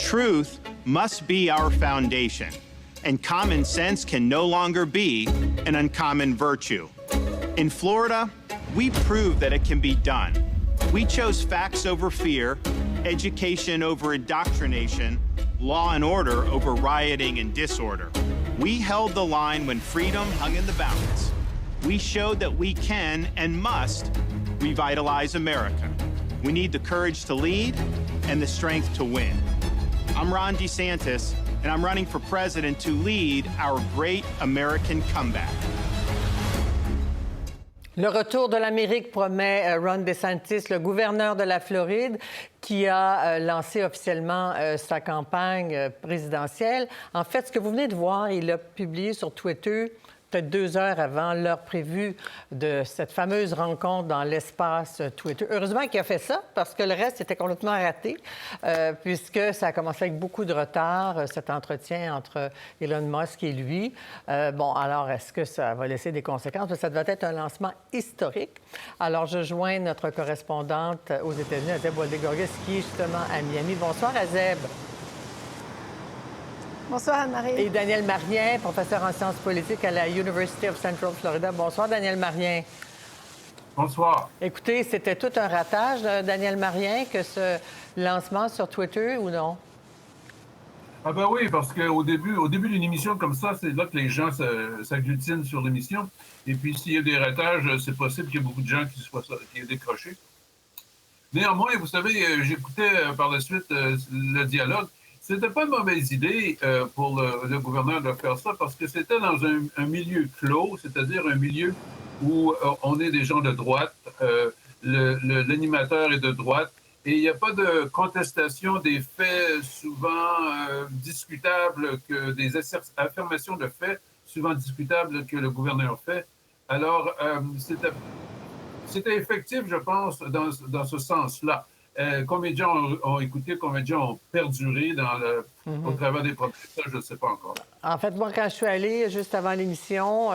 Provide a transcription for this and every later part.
Truth must be our foundation, and common sense can no longer be an uncommon virtue. In Florida, we proved that it can be done. We chose facts over fear, education over indoctrination, law and order over rioting and disorder. We held the line when freedom hung in the balance. We showed that we can and must revitalize America. We need the courage to lead and the strength to win. I'm Ron DeSantis, and I'm running for president to lead our great American comeback. Le retour de l'Amérique promet Ron DeSantis, le gouverneur de la Floride, qui a lancé officiellement sa campagne présidentielle. En fait, ce que vous venez de voir, il a publié sur Twitter peut-être 2 heures avant l'heure prévue de cette fameuse rencontre dans l'espace Twitter. Heureusement qu'il a fait ça, parce que le reste était complètement raté, puisque ça a commencé avec beaucoup de retard, cet entretien entre Elon Musk et lui. Bon, alors, est-ce que ça va laisser des conséquences? Ça devait être un lancement historique. Alors, je joins notre correspondante aux États-Unis, Azeb Ouaddegorgas, qui est justement à Miami. Bonsoir, Azeb. Bonsoir, Anne-Marie. Et Daniel Marien, professeur en sciences politiques à la University of Central Florida. Bonsoir, Daniel Marien. Bonsoir. Écoutez, c'était tout un ratage, Daniel Marien, que ce lancement sur Twitter, ou non? Ah ben oui, parce qu'au début d'une émission comme ça, c'est là que les gens s'agglutinent sur l'émission. Et puis, s'il y a des ratages, c'est possible qu'il y ait beaucoup de gens qui aient décroché. Néanmoins, vous savez, j'écoutais par la suite le dialogue. C'était pas une mauvaise idée pour le gouverneur de faire ça parce que c'était dans un milieu clos, c'est-à-dire un milieu où on est des gens de droite, l'animateur est de droite, et il n'y a pas de contestation des faits souvent discutables, que des affirmations de faits souvent discutables que le gouverneur fait. Alors, c'était effectif, je pense, dans ce sens-là. Combien de gens ont écouté, combien de gens ont perduré au travers des protestes, ça, je ne sais pas encore. En fait, moi, quand je suis allée juste avant l'émission,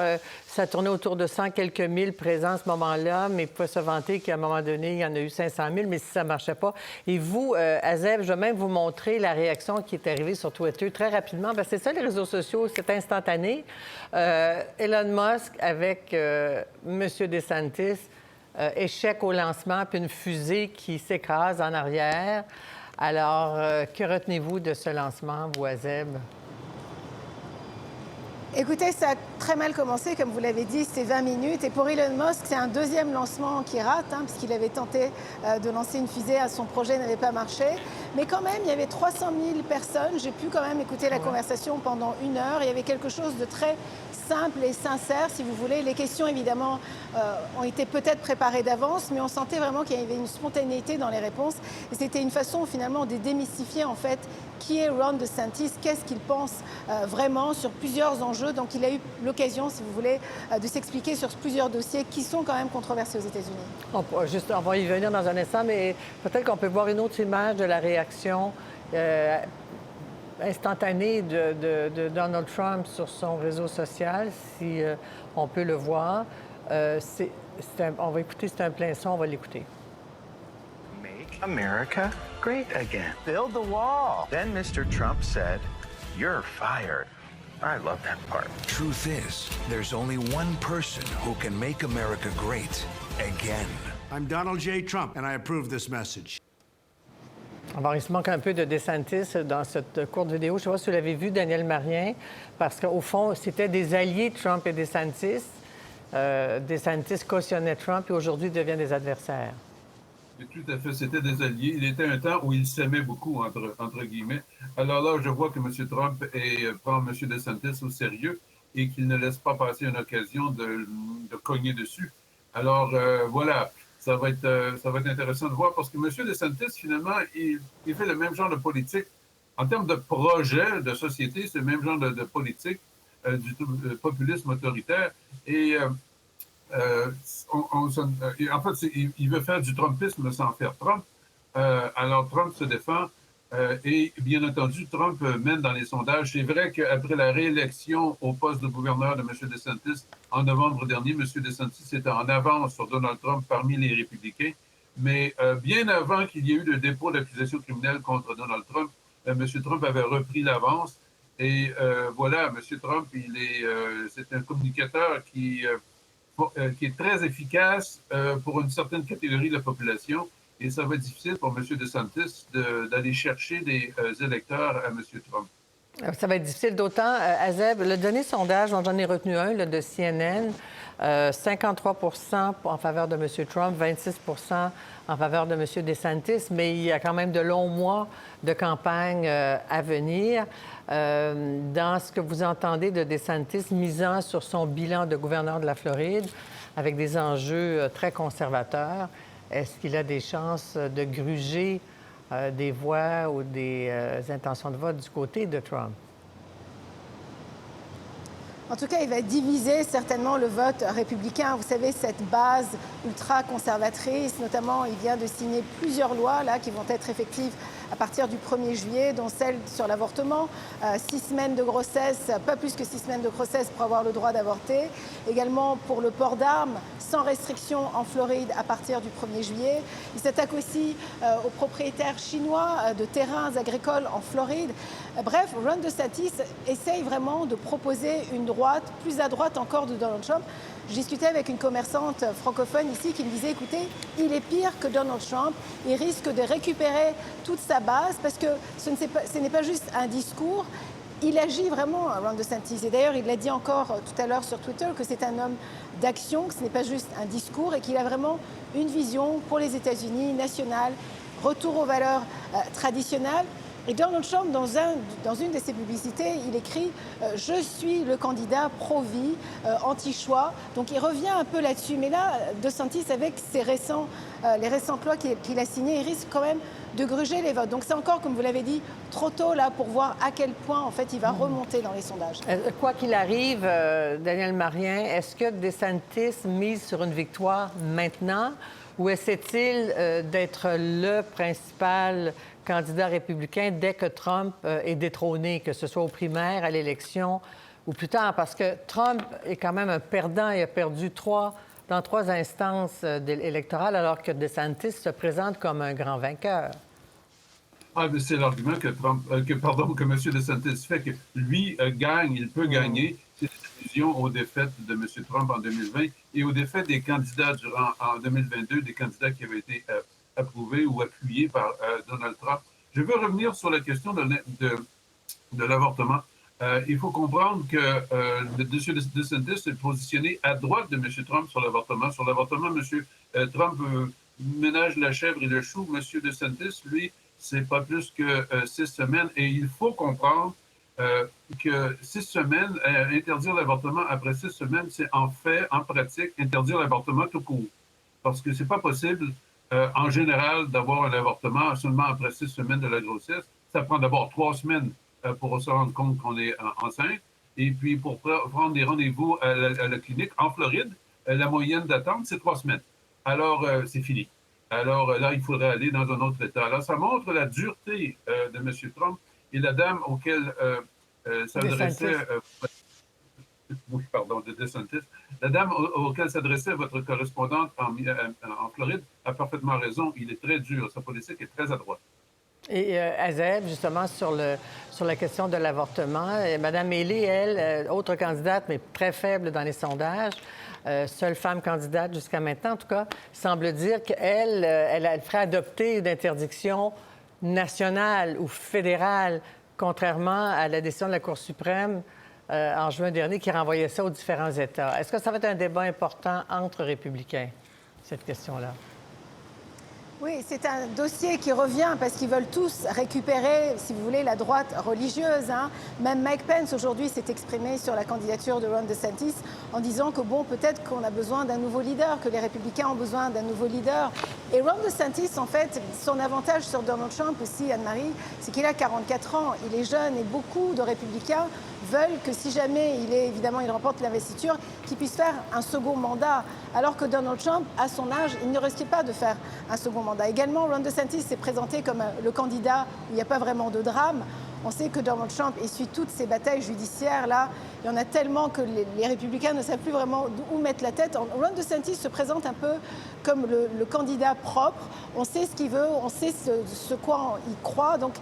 ça tournait autour de 100 quelques mille présents à ce moment-là, mais il faut se vanter qu'à un moment donné, il y en a eu 500 000, mais si ça ne marchait pas. Et vous, Azeb, je vais même vous montrer la réaction qui est arrivée sur Twitter très rapidement, parce que c'est ça, les réseaux sociaux, c'est instantané. Elon Musk avec M. DeSantis, échec au lancement, puis une fusée qui s'écrase en arrière. Alors, que retenez-vous de ce lancement, vous, Azeb? Écoutez, ça a très mal commencé, comme vous l'avez dit, c'est 20 minutes. Et pour Elon Musk, c'est un deuxième lancement qui rate, puisqu'il avait tenté de lancer une fusée, son projet n'avait pas marché. Mais quand même, il y avait 300 000 personnes. J'ai pu quand même écouter la conversation pendant 1 heure. Il y avait quelque chose de très simple et sincère, si vous voulez. Les questions, évidemment, ont été peut-être préparées d'avance, mais on sentait vraiment qu'il y avait une spontanéité dans les réponses. Et c'était une façon, finalement, de démystifier, en fait, qui est Ron DeSantis, qu'est-ce qu'il pense vraiment sur plusieurs enjeux. Donc, il a eu l'occasion, si vous voulez, de s'expliquer sur plusieurs dossiers qui sont quand même controversés aux États-Unis. On va y venir dans un instant, mais peut-être qu'on peut voir une autre image de la réaction instantanée de Donald Trump sur son réseau social, si on peut le voir. On va écouter, c'est un plein son, on va l'écouter. Make America great again. Build the wall. Then Mr. Trump said, "You're fired." I love that part. Truth is, there's only one person who can make America great again. I'm Donald J. Trump, and I approve this message. Alors, il se manque un peu de DeSantis dans cette courte vidéo. Je ne sais pas si vous l'avez vu, Daniel Marien, parce qu'au fond, c'était des alliés, Trump et DeSantis. DeSantis cautionnait Trump et aujourd'hui devient des adversaires. Tout à fait, c'était des alliés. Il était un temps où ils s'aimaient beaucoup, entre guillemets. Alors là, je vois que M. Trump prend M. DeSantis au sérieux et qu'il ne laisse pas passer une occasion de cogner dessus. Alors, voilà. Ça va être intéressant de voir parce que M. DeSantis, finalement, il fait le même genre de politique. En termes de projet de société, c'est le même genre de politique du populisme autoritaire. Et en fait, il veut faire du Trumpisme sans faire Trump. Alors, Trump se défend. Et bien entendu, Trump mène dans les sondages. C'est vrai qu'après la réélection au poste de gouverneur de M. DeSantis en novembre dernier, M. DeSantis était en avance sur Donald Trump parmi les républicains. Mais bien avant qu'il y ait eu le dépôt d'accusation criminelle contre Donald Trump, M. Trump avait repris l'avance. Et voilà, M. Trump, c'est un communicateur qui est très efficace pour une certaine catégorie de la population. Et ça va être difficile pour M. DeSantis d'aller chercher des électeurs à M. Trump. Ça va être difficile, d'autant, Azeb, le dernier sondage, j'en ai retenu un là, de CNN, 53 en faveur de M. Trump, 26 en faveur de M. DeSantis, mais il y a quand même de longs mois de campagne à venir. Dans ce que vous entendez de DeSantis, misant sur son bilan de gouverneur de la Floride, avec des enjeux très conservateurs, est-ce qu'il a des chances de gruger des voix ou des intentions de vote du côté de Trump? En tout cas, il va diviser certainement le vote républicain. Vous savez, cette base ultra-conservatrice, notamment, il vient de signer plusieurs lois là, qui vont être effectives à partir du 1er juillet, dont celle sur l'avortement, 6 semaines de grossesse, pas plus que 6 semaines de grossesse pour avoir le droit d'avorter. Également pour le port d'armes, sans restriction en Floride à partir du 1er juillet. Il s'attaque aussi aux propriétaires chinois de terrains agricoles en Floride. Bref, Ron DeSantis essaye vraiment de proposer une droite, plus à droite encore de Donald Trump. Je discutais avec une commerçante francophone ici qui me disait, écoutez, il est pire que Donald Trump. Il risque de récupérer toute sa base parce que ce n'est pas juste un discours. Il agit vraiment, Ron DeSantis. Et d'ailleurs, il l'a dit encore tout à l'heure sur Twitter que c'est un homme d'action, que ce n'est pas juste un discours et qu'il a vraiment une vision pour les États-Unis nationale, retour aux valeurs traditionnelles. Et Donald Trump, dans une de ses publicités, il écrit « Je suis le candidat pro-vie, anti-choix ». Donc il revient un peu là-dessus. Mais là, DeSantis, avec les récentes lois qu'il a signées, il risque quand même de gruger les votes. Donc c'est encore, comme vous l'avez dit, trop tôt là pour voir à quel point en fait il va remonter dans les sondages. Quoi qu'il arrive, Daniel Marien, est-ce que DeSantis mise sur une victoire maintenant ou essaie-t-il d'être le principal candidat républicain dès que Trump est détrôné, que ce soit aux primaires, à l'élection ou plus tard? Parce que Trump est quand même un perdant. Il a perdu dans trois instances électorales, alors que DeSantis se présente comme un grand vainqueur. Ah, mais c'est l'argument que M. DeSantis fait, que lui gagne, il peut gagner. C'est l'allusion aux défaites de M. Trump en 2020 et aux défaites des candidats en 2022, des candidats qui avaient été approuvés ou appuyés par Donald Trump. Je veux revenir sur la question de l'avortement. Il faut comprendre que M. DeSantis s'est positionné à droite de M. Trump sur l'avortement. Sur l'avortement, M. Trump ménage la chèvre et le chou. M. DeSantis, lui, c'est pas plus que 6 semaines. Et il faut comprendre que 6 semaines, interdire l'avortement après 6 semaines, c'est en fait, en pratique, interdire l'avortement tout court. Parce que c'est pas possible, en général, d'avoir un avortement seulement après 6 semaines de la grossesse. Ça prend d'abord 3 semaines pour se rendre compte qu'on est enceinte. Et puis, pour prendre des rendez-vous à la clinique, en Floride, la moyenne d'attente, c'est 3 semaines. Alors, c'est fini. Alors là, il faudrait aller dans un autre État. Alors, ça montre la dureté de M. Trump et la dame auquel s'adressait... oui, pardon, de DeSantis. La dame auquel s'adressait votre correspondante en Floride a parfaitement raison. Il est très dur. Sa politique est très à droite. Et Azeb, justement, sur la question de l'avortement, Mme Haley, elle, autre candidate, mais très faible dans les sondages, seule femme candidate jusqu'à maintenant, en tout cas, semble dire qu'elle elle ferait adopter une interdiction nationale ou fédérale, contrairement à la décision de la Cour suprême en juin dernier qui renvoyait ça aux différents États. Est-ce que ça va être un débat important entre républicains, cette question-là? Oui, c'est un dossier qui revient parce qu'ils veulent tous récupérer, si vous voulez, la droite religieuse. Hein. Même Mike Pence, aujourd'hui, s'est exprimé sur la candidature de Ron DeSantis en disant que, bon, peut-être qu'on a besoin d'un nouveau leader, que les républicains ont besoin d'un nouveau leader. Et Ron DeSantis, en fait, son avantage sur Donald Trump aussi, Anne-Marie, c'est qu'il a 44 ans. Il est jeune et beaucoup de républicains veulent que si jamais il remporte l'investiture, qu'il puisse faire un second mandat. Alors que Donald Trump, à son âge, il ne risquait pas de faire un second mandat. Également, Ron DeSantis s'est présenté comme le candidat où il n'y a pas vraiment de drame. On sait que Donald Trump essuie toutes ces batailles judiciaires. Là, il y en a tellement que les républicains ne savent plus vraiment où mettre la tête. Ron DeSantis se présente un peu comme le candidat propre. On sait ce qu'il veut, on sait ce quoi il croit. Donc,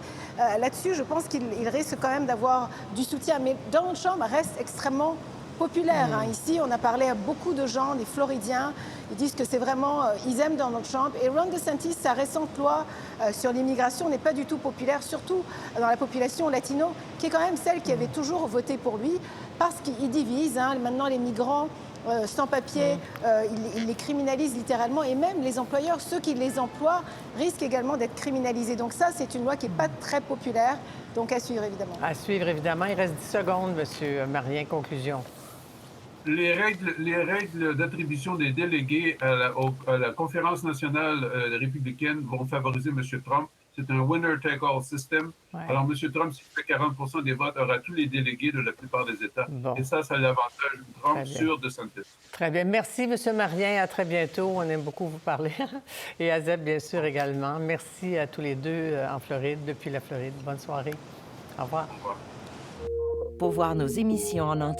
là-dessus, je pense qu'il risque quand même d'avoir du soutien. Mais Donald Trump reste extrêmement populaire. Ici, on a parlé à beaucoup de gens, des Floridiens. Ils disent que c'est vraiment, ils aiment Donald Trump. Et Ron DeSantis, sa récente loi sur l'immigration n'est pas du tout populaire, surtout dans la population latino, qui est quand même celle qui avait toujours voté pour lui, parce qu'il divise. Maintenant, les migrants sans papier, il les criminalise littéralement. Et même les employeurs, ceux qui les emploient, risquent également d'être criminalisés. Donc ça, c'est une loi qui n'est pas très populaire. Donc à suivre, évidemment. À suivre, évidemment. Il reste 10 secondes, M. Marien. Conclusion. Les règles d'attribution des délégués à la conférence nationale républicaine vont favoriser M. Trump. C'est un winner-take-all system. Ouais. Alors, M. Trump, s'il fait 40 des votes, aura tous les délégués de la plupart des États. Bon. Et ça l'avantage de Trump sur DeSantis. Très bien. Merci, M. Marien. À très bientôt. On aime beaucoup vous parler. Et à Zeb, bien sûr, également. Merci à tous les deux en Floride, depuis la Floride. Bonne soirée. Au revoir. Au revoir. Pour voir nos émissions en entier,